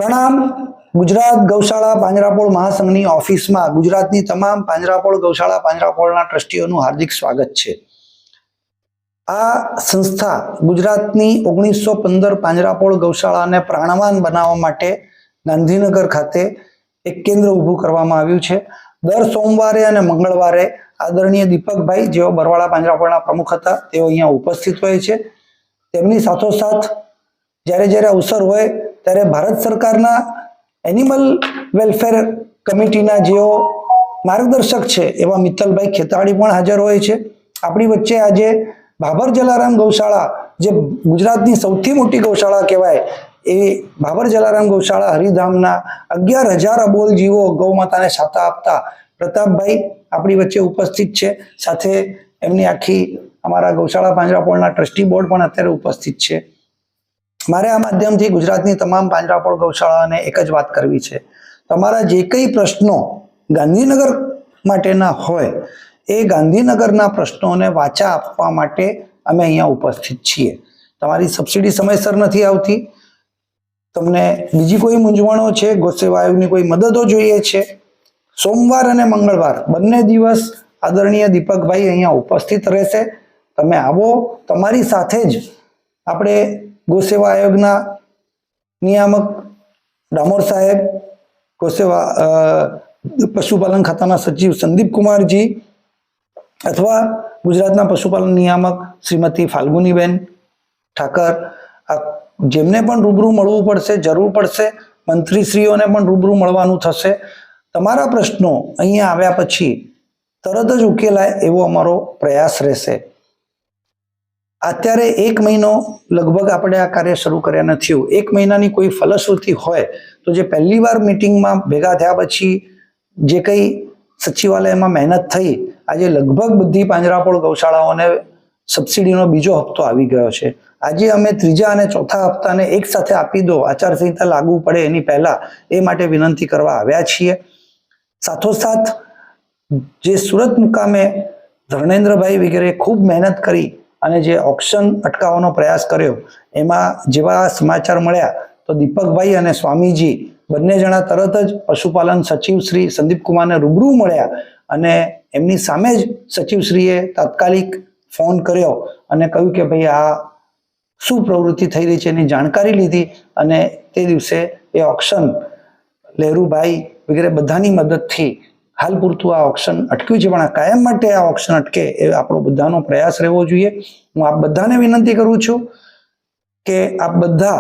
પ્રણામ. ગુજરાત ગૌશાળા પાંજરાપોળ મહાસંઘની ઓફિસમાં ગુજરાતની તમામ પાંજરાપોળ ગૌશાળા પાંજરાપોળના ટ્રસ્ટીઓનું હાર્દિક સ્વાગત છે. આ સંસ્થા ગુજરાતની 1915 પાંજરાપોળ ગૌશાળાને પ્રાણવાન બનાવવા માટે ગાંધીનગર ખાતે એક કેન્દ્ર ઊભું કરવામાં આવ્યું છે. દર સોમવારે અને મંગળવારે આદરણીય દીપકભાઈ, જેઓ બરવાળા પાંજરાપોળના પ્રમુખ હતા, તેઓ અહીંયા ઉપસ્થિત હોય છે. તેમની સાથોસાથ જ્યારે જ્યારે અવસર હોય ત્યારે ભારત સરકારના એનિમલ વેલફેર કમિટીના જેઓ માર્ગદર્શક છે એવા મિત્તલભાઈ ખેતાણી પણ હાજર હોય છે. આપણી વચ્ચે આજે ભાભર જલારામ ગૌશાળા, જે ગુજરાતની સૌથી મોટી ગૌશાળા કહેવાય, એ ભાભર જલારામ ગૌશાળા હરિધામના 11,000 અબોલ જીવો ગૌ માતાને છાતા આપતા પ્રતાપભાઈ આપણી વચ્ચે ઉપસ્થિત છે. સાથે એમની આખી અમારા ગૌશાળા પાંજરાપોળના ટ્રસ્ટી બોર્ડ પણ અત્યારે ઉપસ્થિત છે. મારે આ માધ્યમથી ગુજરાતની તમામ પાંજરાપોળ ગૌશાળાને એક જ વાત કરવી છે: તમારા જે કંઈ પ્રશ્નો ગાંધીનગર માટેના હોય એ ગાંધીનગરના પ્રશ્નોને વાચા આપવા માટે અમે અહીંયા ઉપસ્થિત છીએ. તમારી સબસિડી સમયસર નથી આવતી, તમને બીજી કોઈ મૂંઝવણો છે, ગૌસેવા આયોગની કોઈ મદદો જોઈએ છે, સોમવાર અને મંગળવાર બંને દિવસ આદરણીય દીપકભાઈ અહીંયા ઉપસ્થિત રહેશે. તમે આવો. તમારી સાથે જ આપણે ગૌસેવા આયોગના નિયામક ડામોર સાહેબ, ગૌસેવા પશુપાલન ખાતાના સચિવ સંદીપ કુમારજી, અથવા ગુજરાતના પશુપાલન નિયામક શ્રીમતી ફાલ્ગુનીબેન ઠાકર, જેમને પણ રૂબરૂ મળવું પડશે, જરૂર પડશે. મંત્રીશ્રીઓને પણ રૂબરૂ મળવાનું થશે. તમારા પ્રશ્નો અહીંયા આવ્યા પછી તરત જ ઉકેલાય એવો અમારો પ્રયાસ રહેશે. અત્યારે 1 મહિનો લગભગ આપણે આ કાર્ય શરૂ કર્યા નથી. 1 મહિનાની કોઈ ફલશ્રુતિ હોય તો જે પહેલી વાર મિટિંગમાં ભેગા થયા પછી જે કંઈ સચિવાલયમાં મહેનત થઈ, આજે લગભગ બધી પાંજરાપોળ ગૌશાળાઓને સબસિડીનો બીજો હપ્તો આવી ગયો છે. આજે અમે 3જા અને 4થા હપ્તાને એક સાથે આપી દો, આચારસંહિતા લાગુ પડે એની પહેલા, એ માટે વિનંતી કરવા આવ્યા છીએ. સાથોસાથ જે સુરત મુકામે ધર્મેન્દ્રભાઈ વગેરે ખૂબ મહેનત કરી અને જે ઓક્શન અટકાવવાનો પ્રયાસ કર્યો, એમાં જેવા સમાચાર મળ્યા તો દીપકભાઈ અને સ્વામીજી બંને જણા તરત જ પશુપાલન સચિવ શ્રી સંદીપ કુમારને રૂબરૂ મળ્યા અને એમની સામે જ સચિવશ્રીએ તાત્કાલિક ફોન કર્યો અને કહ્યું કે ભાઈ આ શું પ્રવૃત્તિ થઈ રહી છે એની જાણકારી લીધી અને તે દિવસે એ ઓક્શન લહેરુભાઈ વગેરે બધાની મદદથી હાલ પૂરતું આ ઓક્શન અટક્યું છે. પણ આ કાયમ માટે આ ઓક્શન અટકે એ આપણો બધાનો પ્રયાસ રહેવો જોઈએ. હું આપ બધાને વિનંતી કરું છું કે આપ બધા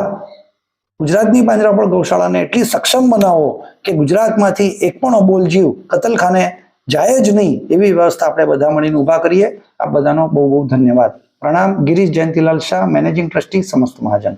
ગુજરાતની પાંજરાપોળ ગૌશાળાને એટલી સક્ષમ બનાવો કે ગુજરાતમાંથી એક પણ અબોલ જીવ કતલખાને જાય જ નહીં, એવી વ્યવસ્થા આપણે બધા મળીને ઊભા કરીએ. આપ બધાનો બહુ બહુ ધન્યવાદ. પ્રણામ. ગિરીશ જયંતિલાલ શાહ, મેનેજિંગ ટ્રસ્ટી, સમસ્ત મહાજન.